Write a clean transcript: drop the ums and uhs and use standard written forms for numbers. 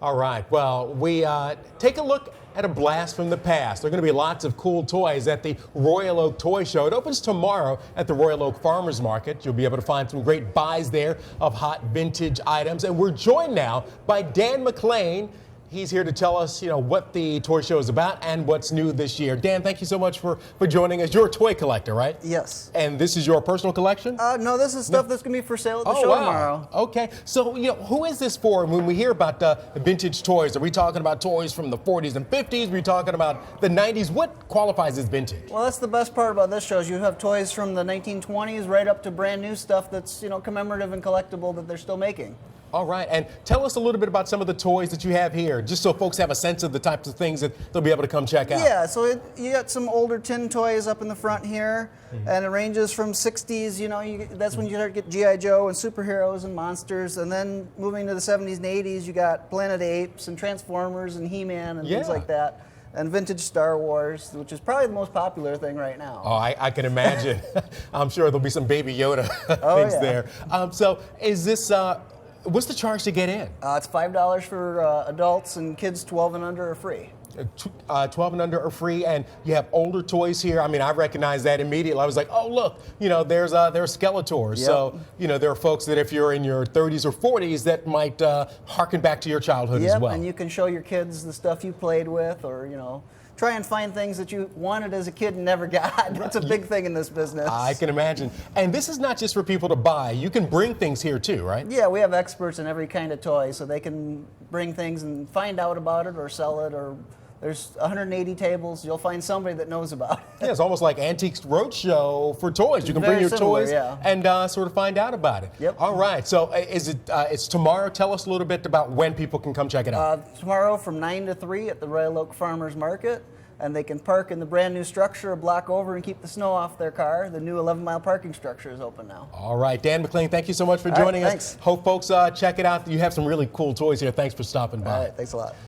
All right, well, we take a look at a blast from the past. There are going to be lots of cool toys at the Royal Oak Toy Show. It opens tomorrow at the Royal Oak Farmers Market. You'll be able to find some great buys there of hot vintage items. And we're joined now by Dan McLean. He's here to tell us, what the toy show is about and what's new this year. Dan, thank you so much for joining us. You're a toy collector, right? Yes. And this is your personal collection? No, this is stuff that's going to be for sale at the show tomorrow. Okay. So, who is this for? When we hear about vintage toys, are we talking about toys from the 40s and 50s? Are we talking about the 90s? What qualifies as vintage? Well, that's the best part about this show is you have toys from the 1920s right up to brand new stuff that's, commemorative and collectible that they're still making. All right, and tell us a little bit about some of the toys that you have here, just so folks have a sense of the types of things that they'll be able to come check out. Yeah, so you got some older tin toys up in the front here, and it ranges from 60s, that's when you start to get G.I. Joe and superheroes and monsters, and then moving to the 70s and 80s, you got Planet of the Apes and Transformers and He-Man and things like that. And vintage Star Wars, which is probably the most popular thing right now. Oh, I can imagine. I'm sure there'll be some Baby Yoda things there. So is this... what's the charge to get in? It's $5 for adults, and kids 12 and under are free. 12 and under are free, and you have older toys here. I mean, I recognize that immediately. I was like, oh, look, there's Skeletors. Yep. So, there are folks that if you're in your 30s or 40s that might harken back to your childhood as well. And you can show your kids the stuff you played with, or, try and find things that you wanted as a kid and never got. That's a big thing in this business. I can imagine. And this is not just for people to buy. You can bring things here too, right? Yeah, we have experts in every kind of toy, so they can bring things and find out about it or sell it. Or there's 180 tables. You'll find somebody that knows about it. Yeah, it's almost like Antiques Roadshow for toys. You can bring your toys and sort of find out about it. Yep. All right. So it's tomorrow. Tell us a little bit about when people can come check it out. Tomorrow from 9 to 3 at the Royal Oak Farmers Market. And they can park in the brand new structure a block over and keep the snow off their car. The new 11-mile parking structure is open now. All right. Dan McLean, thank you so much for joining us. Thanks. Hope folks check it out. You have some really cool toys here. Thanks for stopping by. All right. Thanks a lot.